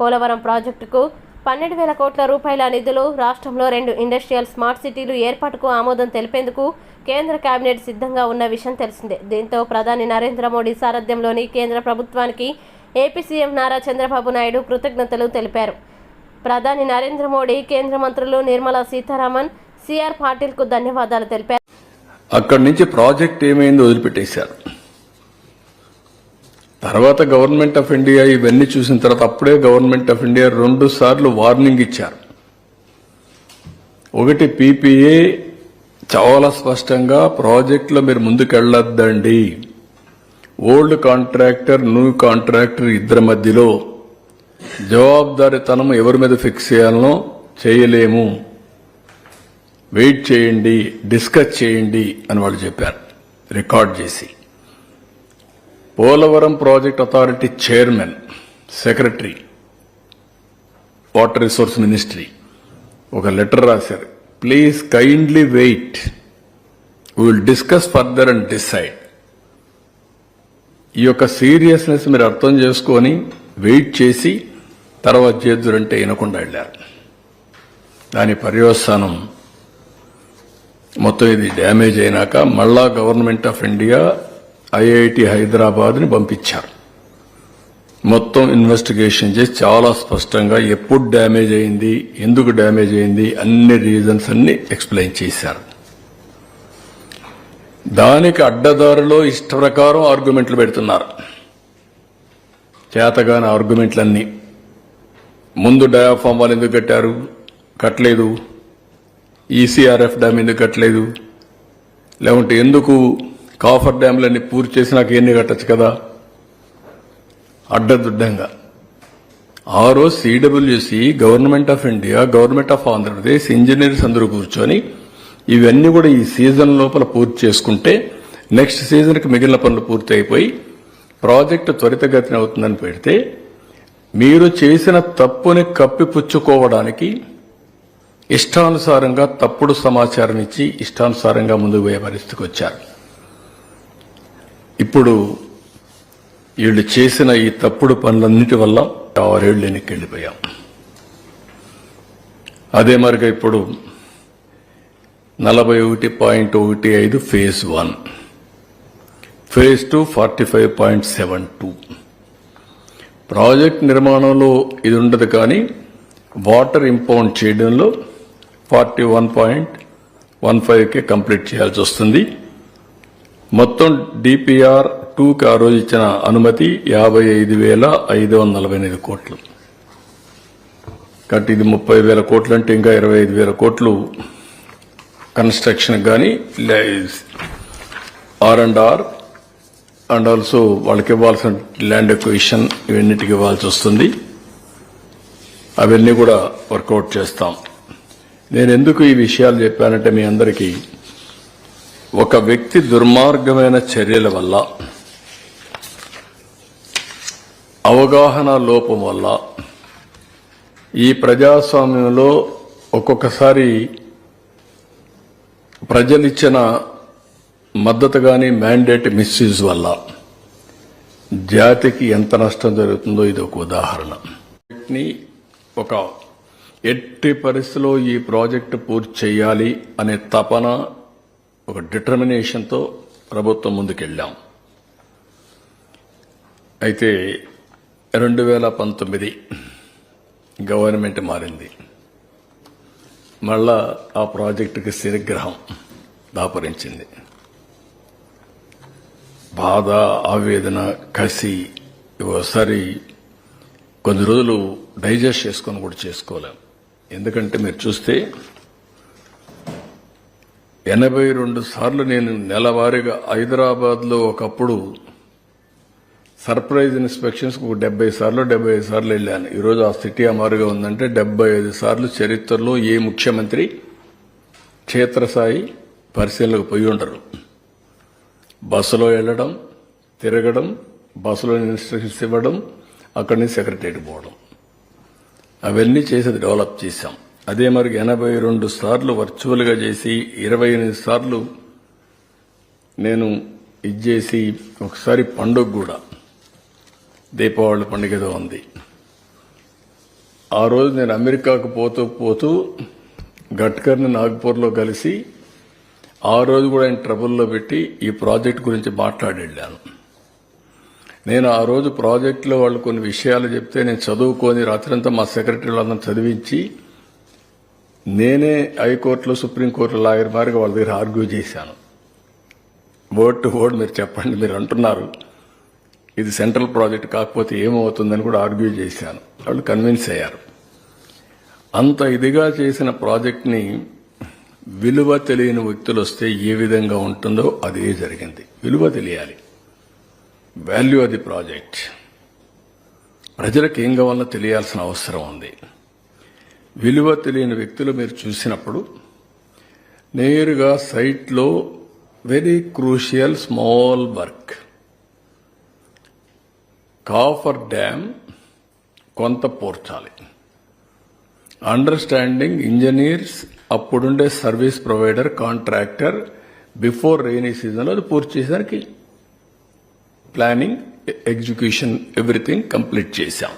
పోలవరం ప్రాజెక్టుకు 12,000 కోట్ల రూపాయల నిధులు, రాష్ట్రంలో 2 ఇండస్ట్రియల్ స్మార్ట్ సిటీలు ఏర్పాటుకు ఆమోదం తెలిపేందుకు కేంద్ర కేబినెట్ సిద్ధంగా ఉన్న విషయం తెలిసిందే. దీంతో ప్రధాని నరేంద్ర మోడీ సారథ్యంలోని కేంద్ర ప్రభుత్వానికి ఏపీ సీఎం నారా చంద్రబాబు నాయుడు కృతజ్ఞతలు తెలిపారు. ప్రధాని నరేంద్ర మోడీ, కేంద్ర మంత్రులు నిర్మలా సీతారామన్, సిఆర్ పాటిల్కు ధన్యవాదాలు తెలిపారు. అక్కడి నుంచి ప్రాజెక్ట్ ఏమైందో వదిలిపెట్టేశారు. తర్వాత గవర్నమెంట్ ఆఫ్ ఇండియా ఇవన్నీ చూసిన తర్వాత అప్పుడే గవర్నమెంట్ ఆఫ్ ఇండియా 2 సార్లు వార్నింగ్ ఇచ్చారు. ఒకటి పీపీఏ చాలా స్పష్టంగా ప్రాజెక్టులో మీరు ముందుకెళ్లొద్దండి, ఓల్డ్ కాంట్రాక్టర్ న్యూ కాంట్రాక్టర్ ఇద్దరి మధ్యలో జవాబుదారీతనం ఎవరి మీద ఫిక్స్ చేయాలనో చేయలేము, వెయిట్ చేయండి, డిస్కస్ చేయండి అని వాళ్ళు చెప్పారు రికార్డ్ చేసి. Polavaram project authority chairman, secretary, water resource ministry ఒక లెటర్ రాశారు. Please kindly wait, we will discuss further and decide. ఈ యొక్క సీరియస్నెస్ మీరు అర్థం చేసుకొని వెయిట్ చేసి తర్వాత చేద్దురంటే వినకుండా వెళ్ళారు. దాని పర్యవసానం మొత్తం ఇది డ్యామేజ్ అయినాక మళ్ళా గవర్నమెంట్ ఆఫ్ ఇండియా ఐఐటి హైదరాబాద్ని పంపించారు. మొత్తం ఇన్వెస్టిగేషన్ చేసి చాలా స్పష్టంగా ఎప్పుడు డ్యామేజ్ అయింది, ఎందుకు డ్యామేజ్ అయింది, అన్ని రీజన్స్ అన్ని ఎక్స్ప్లెయిన్ చేశారు. దానికి అడ్డదారిలో ఇష్ట ప్రకారం ఆర్గ్యుమెంట్లు పెడుతున్నారు. చేతగాని ఆర్గ్యుమెంట్లన్నీ. ముందు డయాఫామ్ వాళ్ళు ఎందుకు కట్టారు, కట్టలేదు. ఈసీఆర్ఎఫ్ డ్యామ్ ఎందుకు కట్టలేదు, లేకుంటే ఎందుకు కాఫర్ డ్యామ్లన్నీ పూర్తి చేసి నాకు ఎన్ని కట్టచ్చు కదా, అడ్డదుడ్డంగా. ఆ రోజు CWC, government of India, government of Andhra Pradesh engineers అందరూ కూర్చొని ఇవన్నీ కూడా ఈ సీజన్ లోపల పూర్తి చేసుకుంటే నెక్స్ట్ సీజన్కి మిగిలిన పనులు పూర్తి అయిపోయి ప్రాజెక్టు త్వరితగతిన అవుతుందని పెడితే, మీరు చేసిన తప్పుని కప్పిపుచ్చుకోవడానికి ఇష్టానుసారంగా తప్పుడు సమాచారం ఇచ్చి ఇష్టానుసారంగా ముందుకు పోయే పరిస్థితికి వచ్చారు. ఇప్పుడు వీళ్ళు చేసిన ఈ తప్పుడు పనులన్నిటి వల్ల 6 ఏళ్లు వెనక్కెళ్లిపోయాం. అదే మరిగా ఇప్పుడు 41.15 ఫేజ్ 1, ఫేజ్ 2 45.72. ప్రాజెక్ట్ నిర్మాణంలో ఇది ఉండదు, కానీ వాటర్ ఇంపౌండ్ చేయడంలో 41.15కే కంప్లీట్ చేయాల్సి వస్తుంది. మొత్తం డిపిఆర్ 2కి ఆ రోజు ఇచ్చిన అనుమతి 55,548 కోట్లు. కాబట్టి ఇది 30,000 కోట్లు అంటే ఇంకా 25,000 కోట్లు కన్స్ట్రక్షన్ కానీ R&R అండ్ ఆల్సో వాళ్ళకి ఇవ్వాల్సిన ల్యాండ్ ఎక్విజిషన్ ఇవన్నిటికి ఇవ్వాల్సి వస్తుంది. అవన్నీ కూడా వర్కౌట్ చేస్తాం. నేను ఎందుకు ఈ విషయాలు చెప్పానంటే, మీ అందరికీ ఒక వ్యక్తి దుర్మార్గమైన చర్యల వల్ల, అవగాహన లోపం వల్ల ఈ ప్రజాస్వామ్యంలో ఒక్కొక్కసారి ప్రజలిచ్చిన మద్దతు కానీ మ్యాండేట్ మిస్యూజ్ వల్ల జాతికి ఎంత నష్టం జరుగుతుందో ఇది ఒక ఉదాహరణ. ఒక ఎట్టి పరిస్థితిలో ఈ ప్రాజెక్టు పూర్తి చేయాలి అనే తపన, ఒక డిటర్మినేషన్తో ప్రభుత్వం ముందుకెళ్లాం. అయితే 2019 గవర్నమెంట్ మారింది. మళ్ళా ఆ ప్రాజెక్టుకి శనిగ్రహం దాపరించింది. బాధ, ఆవేదన, కసి ఒకసారి కొన్ని రోజులు డైజెస్ట్ చేసుకొని కూడా చేసుకోలేం. ఎందుకంటే మీరు చూస్తే 82 సార్లు నేను నెలవారీగా హైదరాబాద్లో ఒకప్పుడు సర్ప్రైజ్ ఇన్స్పెక్షన్స్ 70 సార్లు 75 సార్లు వెళ్ళాను. ఈరోజు ఆ సిటీ అమారుగా ఉందంటే 75 సార్లు చరిత్రలో ఏ ముఖ్యమంత్రి క్షేత్రస్థాయి పరిశీలనకు పోయి ఉండరు. బస్సులో వెళ్ళడం, తిరగడం, బస్సులో ఇన్స్ట్రక్షన్స్ ఇవ్వడం, అక్కడి నుంచి సెక్రటరీకి పోవడం, అవన్నీ చేసి డెవలప్ చేశాం. అదే మరి 82 సార్లు వర్చువల్గా చేసి 28 సార్లు నేను ఇచ్చేసి, ఒకసారి పండుగ కూడా దీపావళి పండుగ ఏదో ఉంది, ఆ రోజు నేను అమెరికాకు పోతూ గడ్కర్ని నాగ్పూర్లో కలిసి ఆ రోజు కూడా ఆయన ట్రబుల్లో పెట్టి ఈ ప్రాజెక్ట్ గురించి మాట్లాడి వెళ్ళాను. నేను ఆ రోజు ప్రాజెక్టులో వాళ్ళు కొన్ని విషయాలు చెప్తే నేను చదువుకొని రాత్రంతా మా సెక్రటరీలందరూ చదివించి నేనే హైకోర్టులో సుప్రీంకోర్టులో లాయర్ మారిగా వాళ్ళ దగ్గర ఆర్గ్యూ చేశాను. వర్డ్ టు వర్డ్ మీరు చెప్పండి, మీరు అంటున్నారు ఇది సెంట్రల్ ప్రాజెక్ట్ కాకపోతే ఏమవుతుందని కూడా ఆర్గ్యూ చేశాను. వాళ్ళు కన్విన్స్ అయ్యారు. అంత ఇదిగా చేసిన ప్రాజెక్ట్ని విలువ తెలియని వ్యక్తులు వస్తే ఏ విధంగా ఉంటుందో అదే జరిగింది. విలువ తెలియాలి, వాల్యూ అది ప్రాజెక్ట్. ప్రజలకు ఏం కావాలో తెలియాల్సిన అవసరం ఉంది. విలువ తెలియని వ్యక్తులు మీరు చూసినప్పుడు నేరుగా సైట్లో very crucial small work coffer dam కొంత పూర్చాలి. అండర్స్టాండింగ్ ఇంజనీర్స్ అప్పుడుండే service provider contractor before rainy సీజన్లో అది పూర్తి చేసేదానికి ప్లానింగ్ ఎగ్జిక్యూషన్ ఎవ్రీథింగ్ కంప్లీట్ చేశాం.